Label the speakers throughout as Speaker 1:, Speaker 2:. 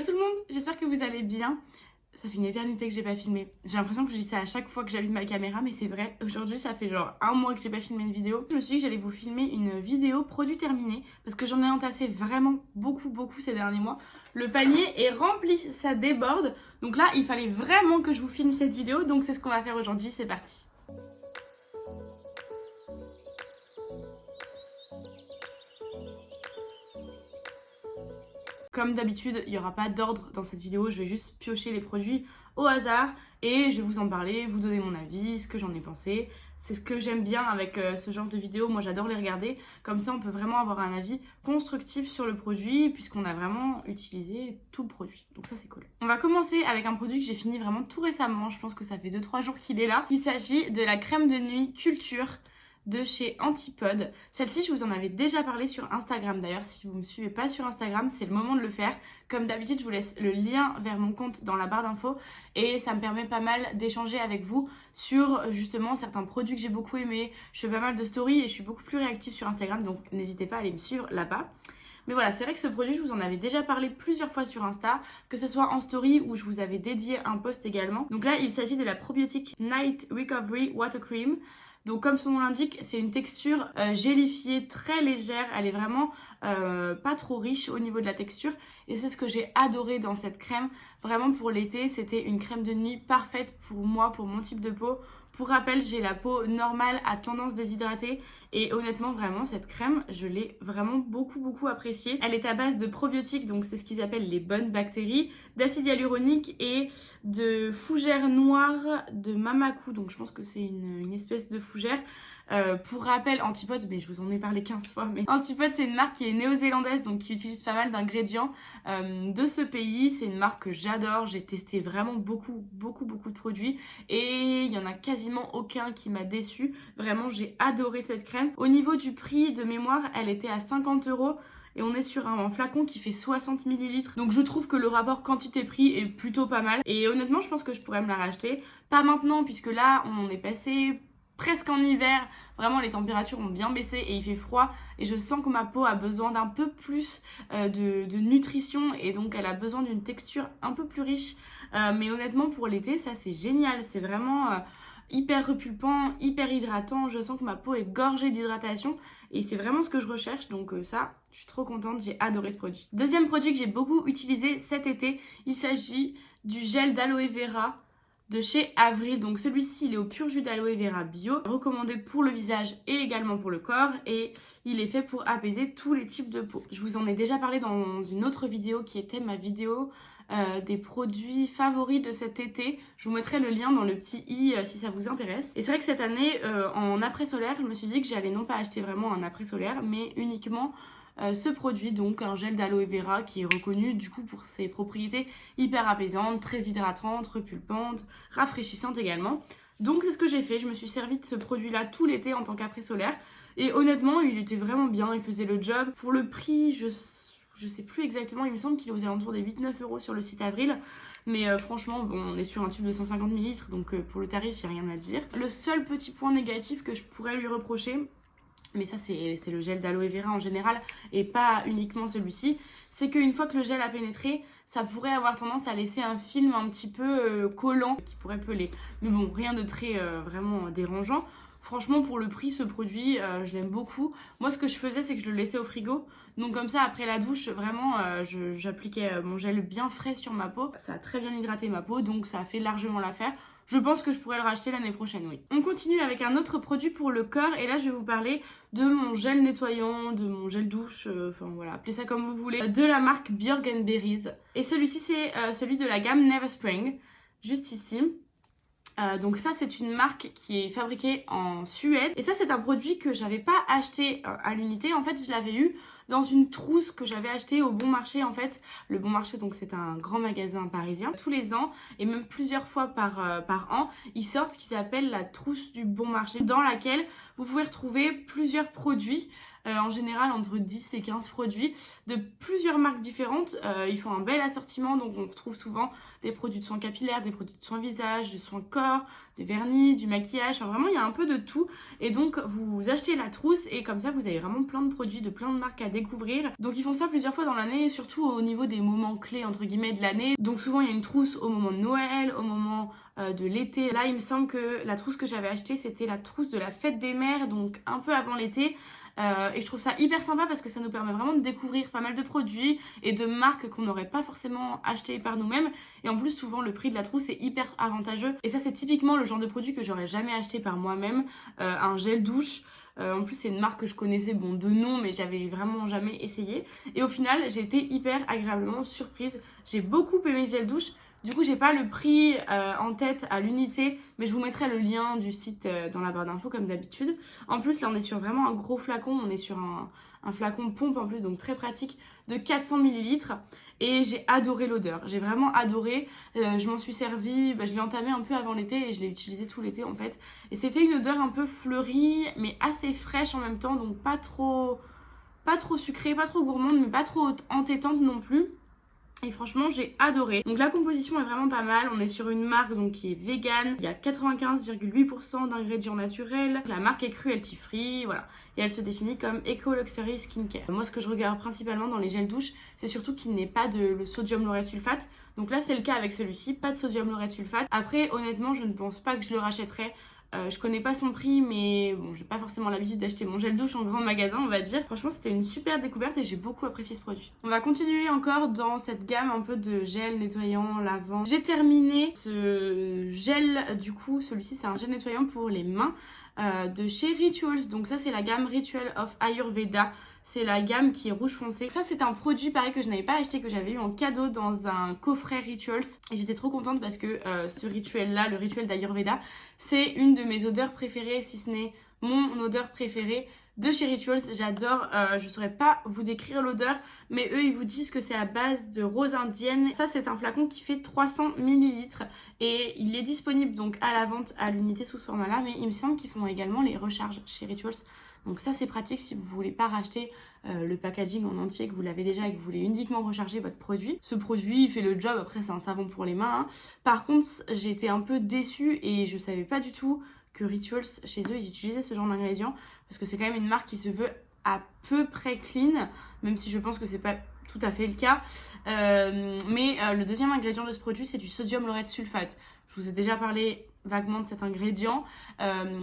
Speaker 1: Hello tout le monde, j'espère que vous allez bien. Ça fait une éternité que j'ai pas filmé. J'ai l'impression que je dis ça à chaque fois que j'allume ma caméra, mais c'est vrai. Aujourd'hui, ça fait genre un mois que j'ai pas filmé une vidéo. Je me suis dit que j'allais vous filmer une vidéo produit terminé parce que j'en ai entassé vraiment beaucoup ces derniers mois. Le panier est rempli, ça déborde. Donc là, il fallait vraiment que je vous filme cette vidéo, donc c'est ce qu'on va faire aujourd'hui, c'est parti. Comme d'habitude, il n'y aura pas d'ordre dans cette vidéo, je vais juste piocher les produits au hasard et je vais vous en parler, vous donner mon avis, ce que j'en ai pensé. C'est ce que j'aime bien avec ce genre de vidéos, moi j'adore les regarder, comme ça on peut vraiment avoir un avis constructif sur le produit puisqu'on a vraiment utilisé tout le produit, donc ça c'est cool. On va commencer avec un produit que j'ai fini vraiment tout récemment, je pense que ça fait 2-3 jours qu'il est là. Il s'agit de la crème de nuit Culture de chez Antipode. Celle-ci, je vous en avais déjà parlé sur Instagram. D'ailleurs, si vous me suivez pas sur Instagram, c'est le moment de le faire. Comme d'habitude, je vous laisse le lien vers mon compte dans la barre d'infos et ça me permet pas mal d'échanger avec vous sur justement certains produits que j'ai beaucoup aimés. Je fais pas mal de stories et je suis beaucoup plus réactive sur Instagram, donc n'hésitez pas à aller me suivre là-bas. Mais voilà, c'est vrai que ce produit, je vous en avais déjà parlé plusieurs fois sur Insta, que ce soit en story où je vous avais dédié un post également. Donc là, il s'agit de la Probiotic Night Recovery Water Cream. Donc comme son nom l'indique, c'est une texture gélifiée très légère, elle est vraiment pas trop riche au niveau de la texture et c'est ce que j'ai adoré dans cette crème. Vraiment pour l'été, c'était une crème de nuit parfaite pour moi, pour mon type de peau. Pour rappel, j'ai la peau normale à tendance déshydratée et honnêtement vraiment cette crème, je l'ai vraiment beaucoup appréciée. Elle est à base de probiotiques, donc c'est ce qu'ils appellent les bonnes bactéries, d'acide hyaluronique et de fougère noire de Mamaku, donc je pense que c'est une espèce de fougère. Pour rappel, Antipode, mais je vous en ai parlé 15 fois, mais Antipode c'est une marque qui est néo-zélandaise, donc qui utilise pas mal d'ingrédients de ce pays. C'est une marque que j'adore, j'ai testé vraiment beaucoup de produits et il y en a quasiment aucun qui m'a déçu. Vraiment, j'ai adoré cette crème. Au niveau du prix de mémoire, elle était à 50 € et on est sur un flacon qui fait 60 ml. Donc je trouve que le rapport quantité-prix est plutôt pas mal et honnêtement, je pense que je pourrais me la racheter. Pas maintenant puisque là, on est passé presque en hiver, vraiment les températures ont bien baissé et il fait froid et je sens que ma peau a besoin d'un peu plus de nutrition et donc elle a besoin d'une texture un peu plus riche, mais honnêtement pour l'été ça c'est génial, c'est vraiment hyper repulpant, hyper hydratant, je sens que ma peau est gorgée d'hydratation et c'est vraiment ce que je recherche, donc ça je suis trop contente, j'ai adoré ce produit. Deuxième produit que j'ai beaucoup utilisé cet été, il s'agit du gel d'aloe vera de chez Avril. Donc celui-ci il est au pur jus d'aloe vera bio, recommandé pour le visage et également pour le corps et il est fait pour apaiser tous les types de peau. Je vous en ai déjà parlé dans une autre vidéo qui était ma vidéo des produits favoris de cet été. Je vous mettrai le lien dans le petit i si ça vous intéresse. Et c'est vrai que cette année en après solaire, je me suis dit que j'allais non pas acheter vraiment un après solaire mais uniquement ce produit, donc un gel d'aloe vera qui est reconnu du coup pour ses propriétés hyper apaisantes, très hydratantes, repulpantes, rafraîchissantes également. Donc c'est ce que j'ai fait, je me suis servi de ce produit là tout l'été en tant qu'après solaire et honnêtement il était vraiment bien, il faisait le job. Pour le prix, je sais plus exactement, il me semble qu'il est aux alentours des 8-9 € sur le site Avril. Mais franchement, bon, on est sur un tube de 150 ml, donc pour le tarif, il n'y a rien à dire. Le seul petit point négatif que je pourrais lui reprocher, mais ça c'est le gel d'aloe vera en général et pas uniquement celui-ci, c'est qu'une fois que le gel a pénétré, ça pourrait avoir tendance à laisser un film un petit peu collant qui pourrait peler. Mais bon, rien de très vraiment dérangeant. Franchement, pour le prix, ce produit, je l'aime beaucoup. Moi, ce que je faisais, c'est que je le laissais au frigo. Donc comme ça, après la douche, vraiment, j'appliquais mon gel bien frais sur ma peau. Ça a très bien hydraté ma peau, donc ça a fait largement l'affaire. Je pense que je pourrais le racheter l'année prochaine, oui. On continue avec un autre produit pour le corps. Et là, je vais vous parler de mon gel nettoyant, de mon gel douche, enfin voilà, appelez ça comme vous voulez, de la marque Björk Berries. Et celui-ci, c'est celui de la gamme Never Spring, juste ici. Donc ça c'est une marque qui est fabriquée en Suède et ça c'est un produit que j'avais pas acheté à l'unité. En fait je l'avais eu dans une trousse que j'avais acheté au Bon Marché. En fait le Bon Marché, donc c'est un grand magasin parisien. Tous les ans et même plusieurs fois par an, ils sortent ce qu'ils appellent la trousse du Bon Marché, dans laquelle vous pouvez retrouver plusieurs produits en général entre 10 et 15 produits de plusieurs marques différentes. Ils font un bel assortiment, donc on retrouve souvent des produits de soins capillaires, des produits de soins visage, de soins corps, des vernis, du maquillage, enfin vraiment il y a un peu de tout. Et donc vous achetez la trousse et comme ça vous avez vraiment plein de produits de plein de marques à découvrir. Donc ils font ça plusieurs fois dans l'année, surtout au niveau des moments clés entre guillemets de l'année. Donc souvent il y a une trousse au moment de Noël, au moment de l'été. Là il me semble que la trousse que j'avais achetée c'était la trousse de la fête des mères, donc un peu avant l'été. Et je trouve ça hyper sympa parce que ça nous permet vraiment de découvrir pas mal de produits et de marques qu'on n'aurait pas forcément achetées par nous-mêmes. Et en plus souvent le prix de la trousse est hyper avantageux. Et ça c'est typiquement le genre de produit que j'aurais jamais acheté par moi-même. Un gel douche. En plus c'est une marque que je connaissais de nom mais j'avais vraiment jamais essayé. Et au final j'ai été hyper agréablement surprise. J'ai beaucoup aimé ce gel douche. Du coup, j'ai pas le prix en tête à l'unité, mais je vous mettrai le lien du site dans la barre d'infos comme d'habitude. En plus, là, on est sur vraiment un gros flacon. On est sur un flacon pompe en plus, donc très pratique, de 400 ml. Et j'ai adoré l'odeur. J'ai vraiment adoré. Je m'en suis servie, je l'ai entamé un peu avant l'été et je l'ai utilisé tout l'été en fait. Et c'était une odeur un peu fleurie, mais assez fraîche en même temps, donc pas trop sucrée, pas trop gourmande, mais pas trop entêtante non plus. Et franchement j'ai adoré. Donc la composition est vraiment pas mal. On est sur une marque donc qui est vegan. Il y a 95,8% d'ingrédients naturels. La marque est cruelty free, voilà. Et elle se définit comme Eco Luxury Skincare. Moi ce que je regarde principalement dans les gels douche, c'est surtout qu'il n'ait pas de le sodium lauryl sulfate. Donc là c'est le cas avec celui-ci, pas de sodium lauryl sulfate. Après honnêtement je ne pense pas que je le rachèterai. Je connais pas son prix mais bon j'ai pas forcément l'habitude d'acheter mon gel douche en grand magasin on va dire. Franchement c'était une super découverte et j'ai beaucoup apprécié ce produit. On va continuer encore dans cette gamme un peu de gel nettoyant lavant. J'ai terminé ce gel du coup, celui-ci c'est un gel nettoyant pour les mains de chez Rituals. Donc ça c'est la gamme Ritual of Ayurveda. C'est la gamme qui est rouge foncé. Ça c'est un produit pareil que je n'avais pas acheté, que j'avais eu en cadeau dans un coffret Rituals. Et j'étais trop contente parce que ce rituel là, le rituel d'Ayurveda, c'est une de mes odeurs préférées, si ce n'est mon odeur préférée de chez Rituals. J'adore, je saurais pas vous décrire l'odeur, mais eux ils vous disent que c'est à base de rose indienne. Ça c'est un flacon qui fait 300 ml et il est disponible donc à la vente à l'unité sous ce format là, mais il me semble qu'ils font également les recharges chez Rituals. Donc ça c'est pratique si vous voulez pas racheter le packaging en entier, que vous l'avez déjà et que vous voulez uniquement recharger votre produit. Ce produit il fait le job, après c'est un savon pour les mains. Par contre j'ai été un peu déçue et je savais pas du tout que Rituals chez eux ils utilisaient ce genre d'ingrédients, parce que c'est quand même une marque qui se veut à peu près clean, même si je pense que c'est pas tout à fait le cas. Mais le deuxième ingrédient de ce produit c'est du sodium lauryl sulfate. Je vous ai déjà parlé vaguement de cet ingrédient.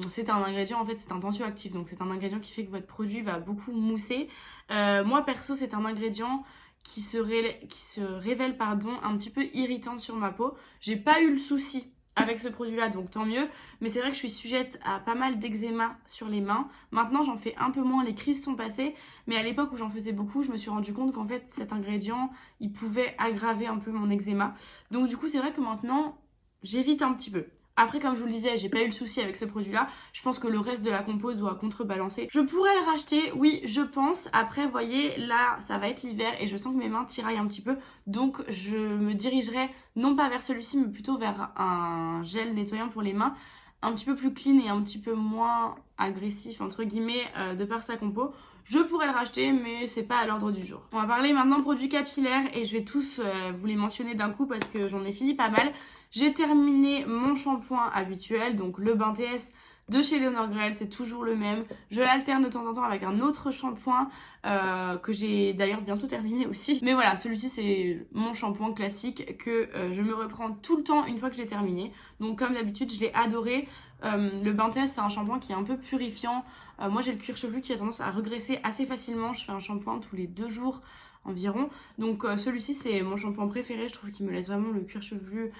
Speaker 1: C'est un ingrédient, en fait c'est un tensioactif, donc c'est un ingrédient qui fait que votre produit va beaucoup mousser. Moi perso c'est un ingrédient qui se révèle un petit peu irritant sur ma peau. J'ai pas eu le souci avec ce produit là donc tant mieux, mais c'est vrai que je suis sujette à pas mal d'eczéma sur les mains. Maintenant j'en fais un peu moins, les crises sont passées, mais à l'époque où j'en faisais beaucoup je me suis rendu compte qu'en fait cet ingrédient il pouvait aggraver un peu mon eczéma. Donc du coup c'est vrai que maintenant j'évite un petit peu. Après, comme je vous le disais, j'ai pas eu le souci avec ce produit-là. Je pense que le reste de la compo doit contrebalancer. Je pourrais le racheter, oui, je pense. Après, vous voyez, là, ça va être l'hiver et je sens que mes mains tiraillent un petit peu. Donc, je me dirigerai non pas vers celui-ci, mais plutôt vers un gel nettoyant pour les mains un petit peu plus clean et un petit peu moins agressif, entre guillemets, de par sa compo. Je pourrais le racheter, mais c'est pas à l'ordre du jour. On va parler maintenant de produits capillaires et je vais tous vous les mentionner d'un coup parce que j'en ai fini pas mal. J'ai terminé mon shampoing habituel, donc le Bain TS de chez Léonore Grell, c'est toujours le même. Je l'alterne de temps en temps avec un autre shampoing que j'ai d'ailleurs bientôt terminé aussi. Mais voilà, celui-ci c'est mon shampoing classique que je me reprends tout le temps une fois que j'ai terminé. Donc comme d'habitude, je l'ai adoré. Le Bain TS c'est un shampoing qui est un peu purifiant. Moi j'ai le cuir chevelu qui a tendance à regresser assez facilement. Je fais un shampoing tous les 2 jours environ. Donc celui-ci c'est mon shampoing préféré. Je trouve qu'il me laisse vraiment le cuir chevelu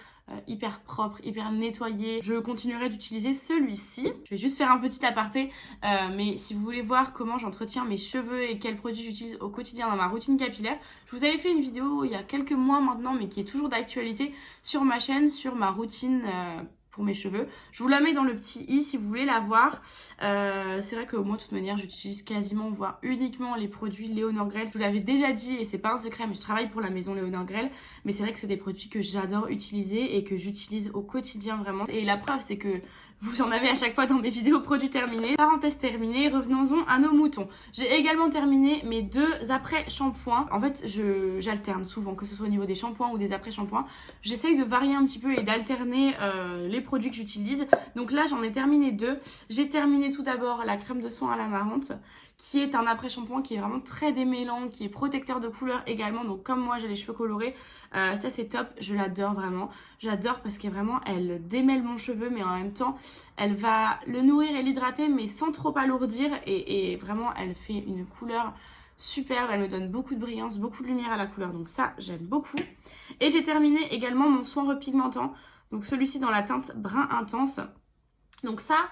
Speaker 1: hyper propre, hyper nettoyé. Je continuerai d'utiliser celui-ci. Je vais juste faire un petit aparté, mais si vous voulez voir comment j'entretiens mes cheveux et quels produits j'utilise au quotidien dans ma routine capillaire, je vous avais fait une vidéo il y a quelques mois maintenant, mais qui est toujours d'actualité sur ma chaîne, sur ma routine pour mes cheveux. Je vous la mets dans le petit i si vous voulez la voir. C'est vrai que moi de toute manière j'utilise quasiment voire uniquement les produits Léonore Grell. Je vous l'avais déjà dit et c'est pas un secret, mais je travaille pour la maison Léonore Grell, mais c'est vrai que c'est des produits que j'adore utiliser et que j'utilise au quotidien vraiment. Et la preuve c'est que Vous en avez à chaque fois dans mes vidéos produits terminés. Parenthèse terminée, revenons-en à nos moutons. J'ai également terminé mes 2 après-shampoings. En fait, j'alterne souvent, que ce soit au niveau des shampoings ou des après-shampoings. J'essaye de varier un petit peu et d'alterner les produits que j'utilise. Donc là, j'en ai terminé 2. J'ai terminé tout d'abord la crème de soin à l'amarante, qui est un après-shampoing qui est vraiment très démêlant, qui est protecteur de couleur également. Donc comme moi j'ai les cheveux colorés, ça c'est top, je l'adore vraiment. J'adore parce que vraiment elle démêle mon cheveu, mais en même temps elle va le nourrir et l'hydrater, mais sans trop alourdir. Et vraiment elle fait une couleur superbe, elle me donne beaucoup de brillance, beaucoup de lumière à la couleur. Donc ça j'aime beaucoup. Et j'ai terminé également mon soin repigmentant. Donc celui-ci dans la teinte brun intense. Donc ça,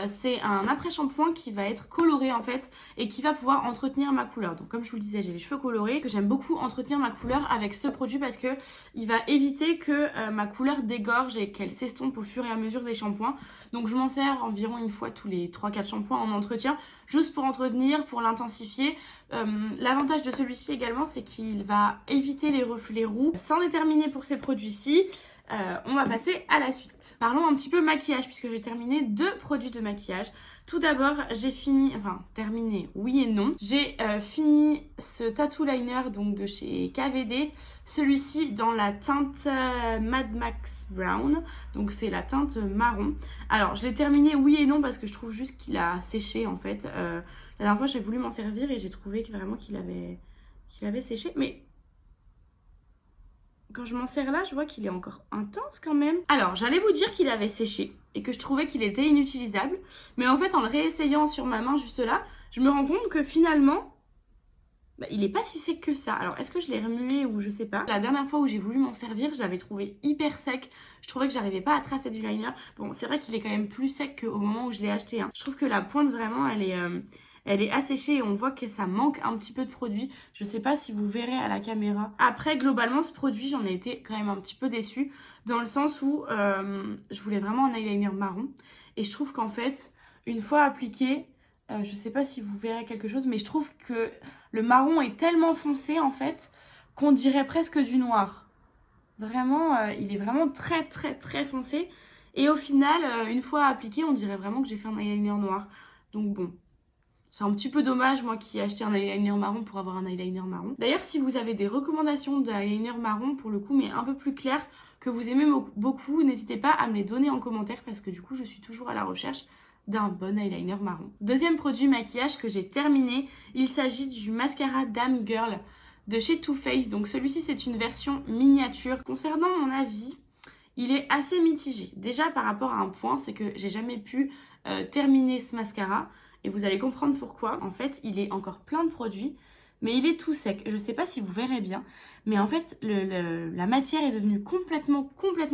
Speaker 1: c'est un après-shampoing qui va être coloré en fait et qui va pouvoir entretenir ma couleur. Donc comme je vous le disais, j'ai les cheveux colorés, que j'aime beaucoup entretenir ma couleur avec ce produit parce que il va éviter que ma couleur dégorge et qu'elle s'estompe au fur et à mesure des shampoings. Donc je m'en sers environ une fois tous les 3-4 shampoings en entretien, juste pour entretenir, pour l'intensifier. L'avantage de celui-ci également, c'est qu'il va éviter les reflets roux. C'en est terminé pour ces produits-ci. On va passer à la suite. Parlons un petit peu maquillage puisque j'ai terminé 2 produits de maquillage. Tout d'abord, j'ai fini, enfin terminé, oui et non. J'ai fini ce tattoo liner donc de chez KVD. Celui-ci dans la teinte Mad Max Brown. Donc c'est la teinte marron. Alors je l'ai terminé oui et non parce que je trouve juste qu'il a séché en fait. La dernière fois j'ai voulu m'en servir et j'ai trouvé que vraiment qu'il avait séché. Mais quand je m'en sers là, je vois qu'il est encore intense quand même. Alors, j'allais vous dire qu'il avait séché et que je trouvais qu'il était inutilisable. Mais en fait, en le réessayant sur ma main juste là, je me rends compte que finalement, il est pas si sec que ça. Alors, est-ce que je l'ai remué ou je sais pas. La dernière fois où j'ai voulu m'en servir, je l'avais trouvé hyper sec. Je trouvais que j'arrivais pas à tracer du liner. Bon, c'est vrai qu'il est quand même plus sec qu'au moment où je l'ai acheté. Hein. Je trouve que la pointe, vraiment, elle est asséchée et on voit que ça manque un petit peu de produit. Je sais pas si vous verrez à la caméra. Après, globalement, ce produit, j'en ai été quand même un petit peu déçue. Dans le sens où je voulais vraiment un eyeliner marron. Et je trouve qu'en fait, une fois appliqué, je sais pas si vous verrez quelque chose, mais je trouve que le marron est tellement foncé en fait qu'on dirait presque du noir. Vraiment, il est vraiment très très très foncé. Et au final, une fois appliqué, on dirait vraiment que j'ai fait un eyeliner noir. Donc bon. C'est un petit peu dommage, moi qui ai acheté un eyeliner marron pour avoir un eyeliner marron. D'ailleurs, si vous avez des recommandations d'eyeliner marron, pour le coup, mais un peu plus clair, que vous aimez beaucoup, n'hésitez pas à me les donner en commentaire parce que du coup, je suis toujours à la recherche d'un bon eyeliner marron. Deuxième produit maquillage que j'ai terminé, il s'agit du mascara Dame Girl de chez Too Faced. Donc celui-ci, c'est une version miniature. Concernant mon avis, il est assez mitigé. Déjà, par rapport à un point, c'est que j'ai jamais pu terminer ce mascara. Et vous allez comprendre pourquoi. En fait, il est encore plein de produits, mais il est tout sec. Je ne sais pas si vous verrez bien, mais en fait, la matière est devenue complètement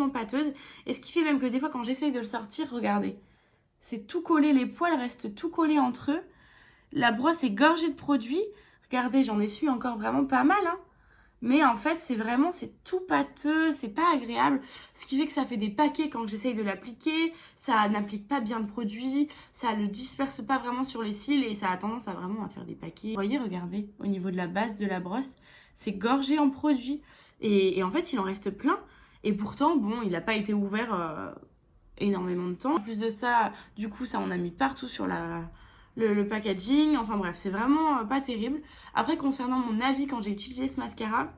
Speaker 1: pâteuse. Et ce qui fait même que des fois, quand j'essaye de le sortir, regardez, c'est tout collé, les poils restent tout collés entre eux. La brosse est gorgée de produits. Regardez, j'en essuie encore vraiment pas mal, hein. Mais en fait, c'est tout pâteux, c'est pas agréable. Ce qui fait que ça fait des paquets quand j'essaye de l'appliquer. Ça n'applique pas bien le produit. Ça le disperse pas vraiment sur les cils et ça a tendance à vraiment à faire des paquets. Vous voyez, regardez, au niveau de la base de la brosse, c'est gorgé en produits. Et en fait, il en reste plein. Et pourtant, bon, il n'a pas été ouvert énormément de temps. En plus de ça, du coup, ça on a mis partout sur le packaging, enfin bref, c'est vraiment pas terrible. Après, concernant mon avis quand j'ai utilisé ce mascara,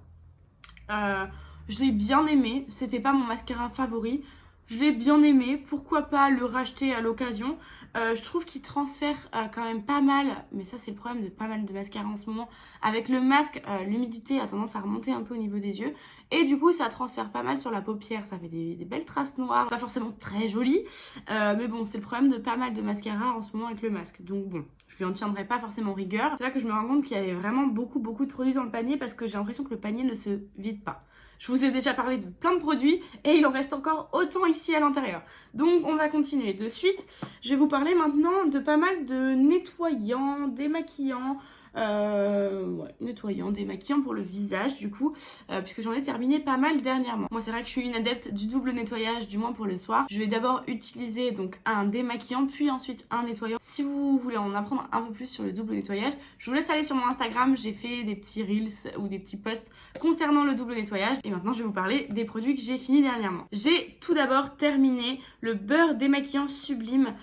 Speaker 1: je l'ai bien aimé. C'était pas mon mascara favori. Je l'ai bien aimé. Pourquoi pas le racheter à l'occasion. Je trouve qu'il transfère quand même pas mal, mais ça c'est le problème de pas mal de mascaras en ce moment. Avec le masque, l'humidité a tendance à remonter un peu au niveau des yeux. Et du coup, ça transfère pas mal sur la paupière. Ça fait des belles traces noires. Pas forcément très jolies. Mais bon, c'est le problème de pas mal de mascaras en ce moment avec le masque. Donc bon, je lui en tiendrai pas forcément rigueur. C'est là que je me rends compte qu'il y avait vraiment beaucoup de produits dans le panier parce que j'ai l'impression que le panier ne se vide pas. Je vous ai déjà parlé de plein de produits et il en reste encore autant ici à l'intérieur. Donc on va continuer de suite. Je vais vous parler maintenant de pas mal de nettoyants, démaquillants, nettoyant, démaquillant pour le visage du coup, puisque j'en ai terminé pas mal dernièrement. Moi c'est vrai que je suis une adepte du double nettoyage, du moins pour le soir. Je vais d'abord utiliser donc un démaquillant, puis ensuite un nettoyant. Si vous voulez en apprendre un peu plus sur le double nettoyage, je vous laisse aller sur mon Instagram, j'ai fait des petits reels ou des petits posts concernant le double nettoyage. Et maintenant je vais vous parler des produits que j'ai fini dernièrement. J'ai tout d'abord terminé le beurre démaquillant sublime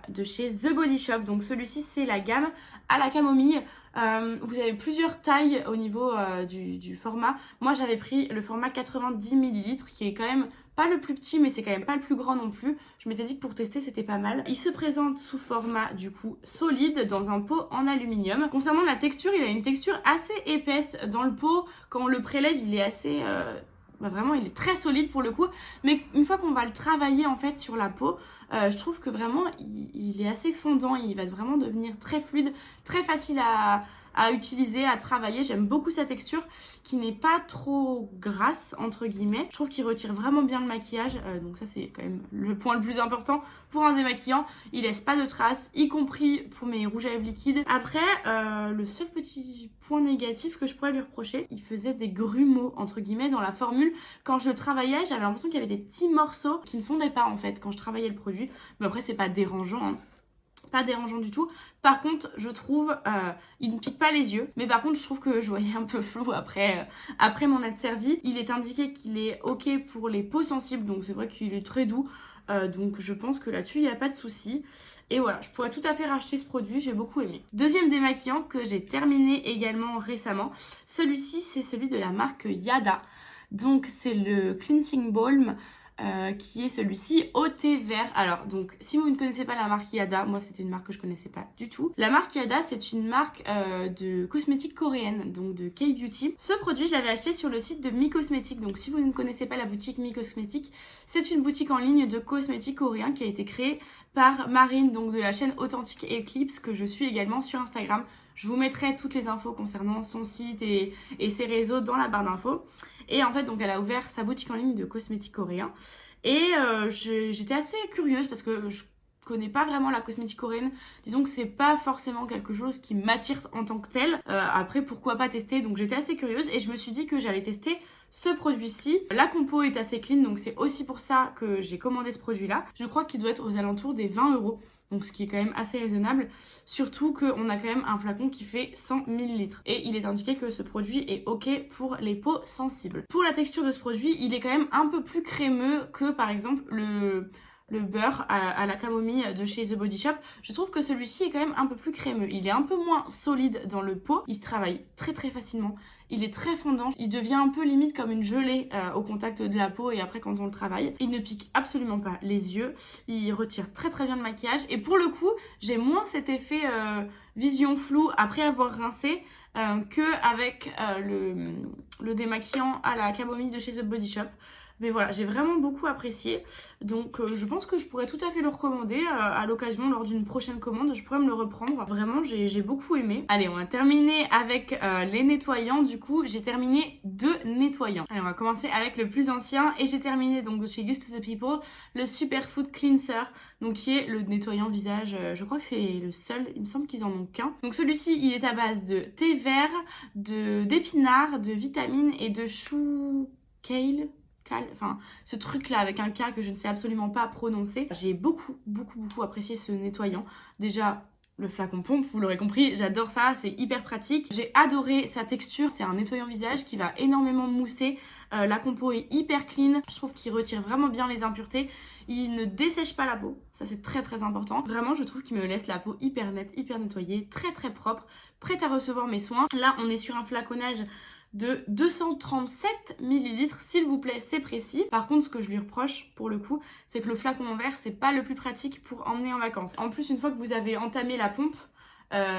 Speaker 1: de chez The Body Shop. Donc celui-ci c'est la gamme à la camomille. Vous avez plusieurs tailles au niveau du format. Moi j'avais pris le format 90 ml qui est quand même pas le plus petit mais c'est quand même pas le plus grand non plus. Je m'étais dit que pour tester c'était pas mal. Il se présente sous format du coup solide dans un pot en aluminium. Concernant la texture, il a une texture assez épaisse dans le pot. Quand on le prélève il est assez... vraiment il est très solide pour le coup, mais une fois qu'on va le travailler en fait sur la peau, je trouve que vraiment il est assez fondant, il va vraiment devenir très fluide, très facile à utiliser, à travailler. J'aime beaucoup sa texture qui n'est pas trop grasse entre guillemets. Je trouve qu'il retire vraiment bien le maquillage, donc ça c'est quand même le point le plus important pour un démaquillant. Il laisse pas de traces, y compris pour mes rouges à lèvres liquides. Après le seul petit point négatif que je pourrais lui reprocher, il faisait des grumeaux entre guillemets dans la formule. Quand je le travaillais, j'avais l'impression qu'il y avait des petits morceaux qui ne fondaient pas en fait quand je travaillais le produit, mais après c'est pas dérangeant hein. Pas dérangeant du tout. Par contre, je trouve, il ne pique pas les yeux. Mais par contre, je trouve que je voyais un peu flou après m'en être servi. Il est indiqué qu'il est ok pour les peaux sensibles. Donc c'est vrai qu'il est très doux. Donc je pense que là-dessus, il n'y a pas de souci. Et voilà, je pourrais tout à fait racheter ce produit. J'ai beaucoup aimé. Deuxième démaquillant que j'ai terminé également récemment. Celui-ci, c'est celui de la marque Yada. Donc c'est le Cleansing Balm. Qui est celui-ci au thé vert. Alors donc si vous ne connaissez pas la marque Yada, moi c'était une marque que je connaissais pas du tout. La marque Yada c'est une marque de cosmétiques coréenne, donc de K-Beauty. Ce produit je l'avais acheté sur le site de Mi Cosmétique. Donc si vous ne connaissez pas la boutique Mi Cosmétique, c'est une boutique en ligne de cosmétiques coréens qui a été créée par Marine, donc de la chaîne Authentique Eclipse que je suis également sur Instagram. Je vous mettrai toutes les infos concernant son site et ses réseaux dans la barre d'infos. Et en fait, donc elle a ouvert sa boutique en ligne de cosmétiques coréens. Et j'étais assez curieuse parce que je connais pas vraiment la cosmétique coréenne. Disons que c'est pas forcément quelque chose qui m'attire en tant que tel. Après, pourquoi pas tester? Donc j'étais assez curieuse et je me suis dit que j'allais tester ce produit-ci. La compo est assez clean, donc c'est aussi pour ça que j'ai commandé ce produit-là. Je crois qu'il doit être aux alentours des 20 €. Donc ce qui est quand même assez raisonnable, surtout qu'on a quand même un flacon qui fait 100 ml. Et il est indiqué que ce produit est ok pour les peaux sensibles. Pour la texture de ce produit, il est quand même un peu plus crémeux que par exemple le beurre à la camomille de chez The Body Shop. Je trouve que celui-ci est quand même un peu plus crémeux. Il est un peu moins solide dans le pot, il se travaille très très facilement. Il est très fondant, il devient un peu limite comme une gelée au contact de la peau et après quand on le travaille. Il ne pique absolument pas les yeux, il retire très très bien le maquillage et pour le coup j'ai moins cet effet vision floue après avoir rincé qu'avec le démaquillant à la camomille de chez The Body Shop. Mais voilà, j'ai vraiment beaucoup apprécié. Donc je pense que je pourrais tout à fait le recommander à l'occasion lors d'une prochaine commande. Je pourrais me le reprendre. Vraiment, j'ai beaucoup aimé. Allez, on va terminer avec les nettoyants. Du coup, j'ai terminé 2 nettoyants. Allez, on va commencer avec le plus ancien. Et j'ai terminé donc de chez Used to the People, le Superfood Cleanser. Donc qui est le nettoyant visage. Je crois que c'est le seul. Il me semble qu'ils en ont qu'un. Donc celui-ci, il est à base de thé vert, d'épinards, de vitamines et de chou kale. Enfin ce truc là avec un K que je ne sais absolument pas prononcer. J'ai beaucoup apprécié ce nettoyant. Déjà le flacon pompe, vous l'aurez compris, j'adore ça, c'est hyper pratique. J'ai adoré sa texture, c'est un nettoyant visage qui va énormément mousser. La compo est hyper clean, je trouve qu'il retire vraiment bien les impuretés. Il ne dessèche pas la peau, ça c'est très très important. Vraiment je trouve qu'il me laisse la peau hyper nette, hyper nettoyée, très très propre, prête à recevoir mes soins. Là on est sur un flaconnage de 237 ml, s'il vous plaît, c'est précis. Par contre, ce que je lui reproche, pour le coup, c'est que le flacon en verre, c'est pas le plus pratique pour emmener en vacances. En plus, une fois que vous avez entamé la pompe,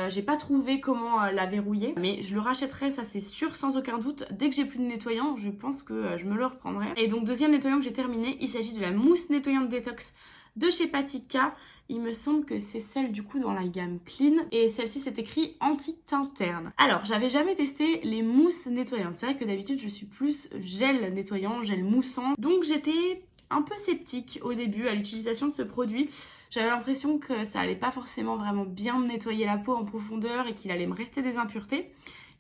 Speaker 1: j'ai pas trouvé comment la verrouiller, mais je le rachèterai, ça c'est sûr, sans aucun doute. Dès que j'ai plus de nettoyant, je pense que je me le reprendrai. Et donc, deuxième nettoyant que j'ai terminé, il s'agit de la mousse nettoyante détox de chez Patika. Il me semble que c'est celle du coup dans la gamme Clean et celle-ci c'est écrit anti-teint terne. Alors j'avais jamais testé les mousses nettoyantes. C'est vrai que d'habitude je suis plus gel nettoyant, gel moussant. Donc j'étais un peu sceptique au début à l'utilisation de ce produit. J'avais l'impression que ça allait pas forcément vraiment bien me nettoyer la peau en profondeur et qu'il allait me rester des impuretés.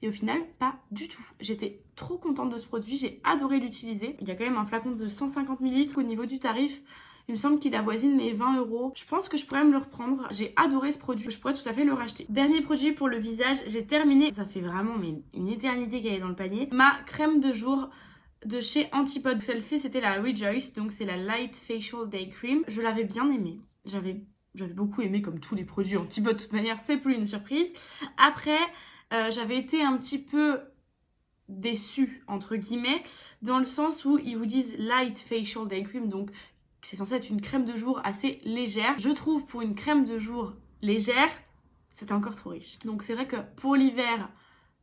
Speaker 1: Et au final, pas du tout. J'étais trop contente de ce produit, j'ai adoré l'utiliser. Il y a quand même un flacon de 150 ml. Au niveau du tarif, il me semble qu'il avoisine les 20 €. Je pense que je pourrais me le reprendre. J'ai adoré ce produit, je pourrais tout à fait le racheter. Dernier produit pour le visage, j'ai terminé, ça fait vraiment une éternité qu'elle est dans le panier, ma crème de jour de chez Antipode. Celle-ci, c'était la Rejoice, donc c'est la Light Facial Day Cream. Je l'avais bien aimée. J'avais beaucoup aimé, comme tous les produits Antipode, de toute manière, c'est plus une surprise. Après, j'avais été un petit peu déçue, entre guillemets, dans le sens où ils vous disent Light Facial Day Cream, donc c'est censé être une crème de jour assez légère. Je trouve pour une crème de jour légère, c'est encore trop riche. Donc c'est vrai que pour l'hiver,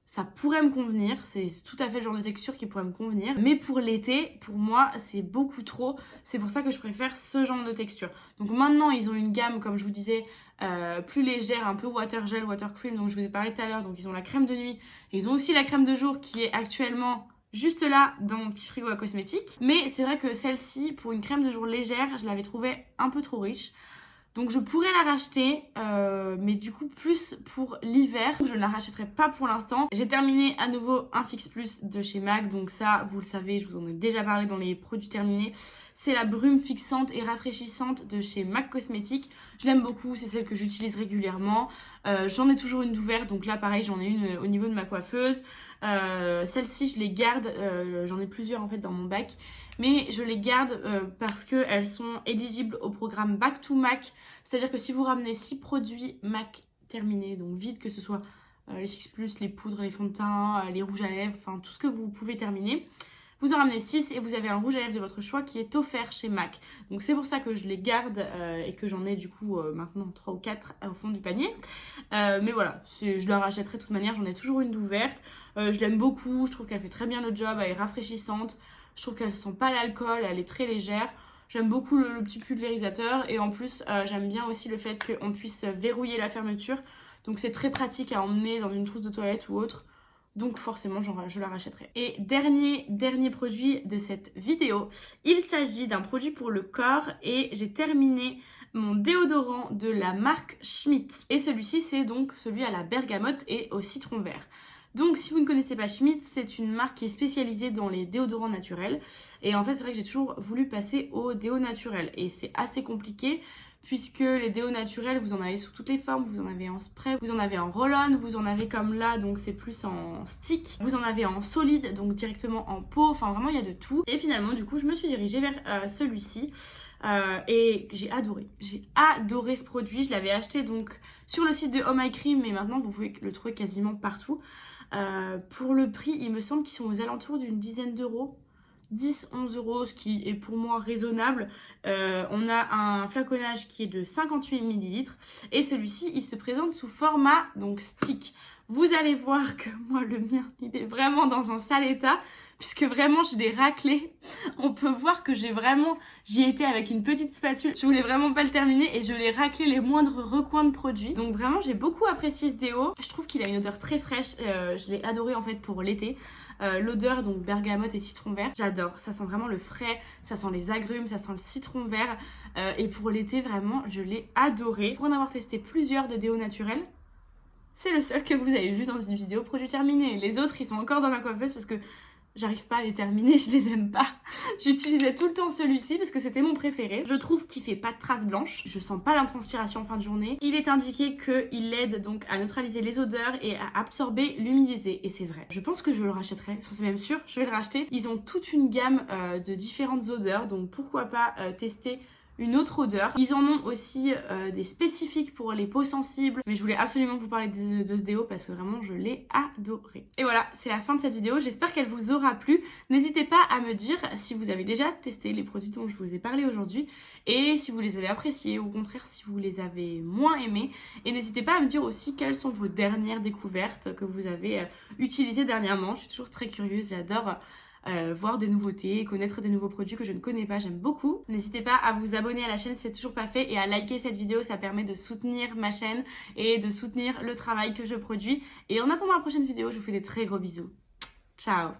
Speaker 1: ça pourrait me convenir, c'est tout à fait le genre de texture qui pourrait me convenir. Mais pour l'été, pour moi, c'est beaucoup trop. C'est pour ça que je préfère ce genre de texture. Donc maintenant, ils ont une gamme, comme je vous disais, plus légère, un peu water gel, water cream, dont je vous ai parlé tout à l'heure. Donc ils ont la crème de nuit. Et ils ont aussi la crème de jour qui est actuellement juste là dans mon petit frigo à cosmétiques. Mais c'est vrai que celle-ci, pour une crème de jour légère, je l'avais trouvée un peu trop riche. Donc je pourrais la racheter, mais du coup plus pour l'hiver. Je ne la rachèterai pas pour l'instant. J'ai terminé à nouveau un Fix Plus de chez MAC. Donc ça, vous le savez, je vous en ai déjà parlé dans les produits terminés. C'est la brume fixante et rafraîchissante de chez MAC Cosmétiques. Je l'aime beaucoup, c'est celle que j'utilise régulièrement. J'en ai toujours une d'ouverte, donc là pareil, j'en ai une au niveau de ma coiffeuse. Celle-ci, je les garde, j'en ai plusieurs en fait dans mon bac. Mais je les garde parce qu'elles sont éligibles au programme Back to MAC. C'est-à-dire que si vous ramenez 6 produits MAC terminés, donc vides, que ce soit les Fix Plus, les poudres, les fonds de teint, les rouges à lèvres, enfin tout ce que vous pouvez terminer, vous en ramenez 6 et vous avez un rouge à lèvres de votre choix qui est offert chez MAC. Donc c'est pour ça que je les garde et que j'en ai du coup maintenant 3 ou 4 au fond du panier. Mais voilà, je la rachèterai de toute manière, j'en ai toujours une d'ouverte. Je l'aime beaucoup, je trouve qu'elle fait très bien le job, elle est rafraîchissante. Je trouve qu'elle sent pas l'alcool, elle est très légère. J'aime beaucoup le petit pulvérisateur et en plus j'aime bien aussi le fait qu'on puisse verrouiller la fermeture. Donc c'est très pratique à emmener dans une trousse de toilette ou autre. Donc forcément je la rachèterai. Et dernier produit de cette vidéo, il s'agit d'un produit pour le corps et j'ai terminé mon déodorant de la marque Schmitt. Et celui-ci c'est donc celui à la bergamote et au citron vert. Donc si vous ne connaissez pas Schmitt, c'est une marque qui est spécialisée dans les déodorants naturels. Et en fait c'est vrai que j'ai toujours voulu passer au déo naturel. Et c'est assez compliqué puisque les déos naturels, vous en avez sous toutes les formes. Vous en avez en spray, vous en avez en roll-on, vous en avez comme là, donc c'est plus en stick. Vous en avez en solide, donc directement en pot. Enfin vraiment il y a de tout. Et finalement du coup je me suis dirigée vers celui-ci. Et j'ai adoré ce produit. Je l'avais acheté donc sur le site de Oh My Cream, mais maintenant vous pouvez le trouver quasiment partout. Pour le prix, il me semble qu'ils sont aux alentours d'une dizaine d'euros, 10-11 €, ce qui est pour moi raisonnable. On a un flaconnage qui est de 58 ml et celui-ci il se présente sous format donc stick. Vous allez voir que moi le mien il est vraiment dans un sale état puisque vraiment je l'ai raclé. On peut voir que j'y ai été avec une petite spatule, je voulais vraiment pas le terminer et je l'ai raclé les moindres recoins de produits. Donc vraiment j'ai beaucoup apprécié ce déo. Je trouve qu'il a une odeur très fraîche, je l'ai adoré en fait pour l'été. L'odeur donc bergamote et citron vert, j'adore, ça sent vraiment le frais, ça sent les agrumes, ça sent le citron vert et pour l'été vraiment je l'ai adoré. Pour en avoir testé plusieurs de déos naturels, c'est le seul que vous avez vu dans une vidéo produit terminé. Les autres ils sont encore dans ma coiffeuse parce que j'arrive pas à les terminer, je les aime pas. J'utilisais tout le temps celui-ci parce que c'était mon préféré. Je trouve qu'il fait pas de traces blanches, je sens pas l'intranspiration en fin de journée. Il est indiqué qu'il aide donc à neutraliser les odeurs et à absorber l'humidité. Et c'est vrai. Je pense que je le rachèterai, enfin, c'est même sûr, je vais le racheter. Ils ont toute une gamme de différentes odeurs, donc pourquoi pas tester une autre odeur. Ils en ont aussi des spécifiques pour les peaux sensibles. Mais je voulais absolument vous parler de ce déo parce que vraiment je l'ai adoré. Et voilà, c'est la fin de cette vidéo. J'espère qu'elle vous aura plu. N'hésitez pas à me dire si vous avez déjà testé les produits dont je vous ai parlé aujourd'hui et si vous les avez appréciés ou au contraire si vous les avez moins aimés. Et n'hésitez pas à me dire aussi quelles sont vos dernières découvertes que vous avez utilisées dernièrement. Je suis toujours très curieuse, j'adore voir des nouveautés, connaître des nouveaux produits que je ne connais pas, j'aime beaucoup. N'hésitez pas à vous abonner à la chaîne si c'est toujours pas fait et à liker cette vidéo, ça permet de soutenir ma chaîne et de soutenir le travail que je produis. Et en attendant la prochaine vidéo, je vous fais des très gros bisous. Ciao!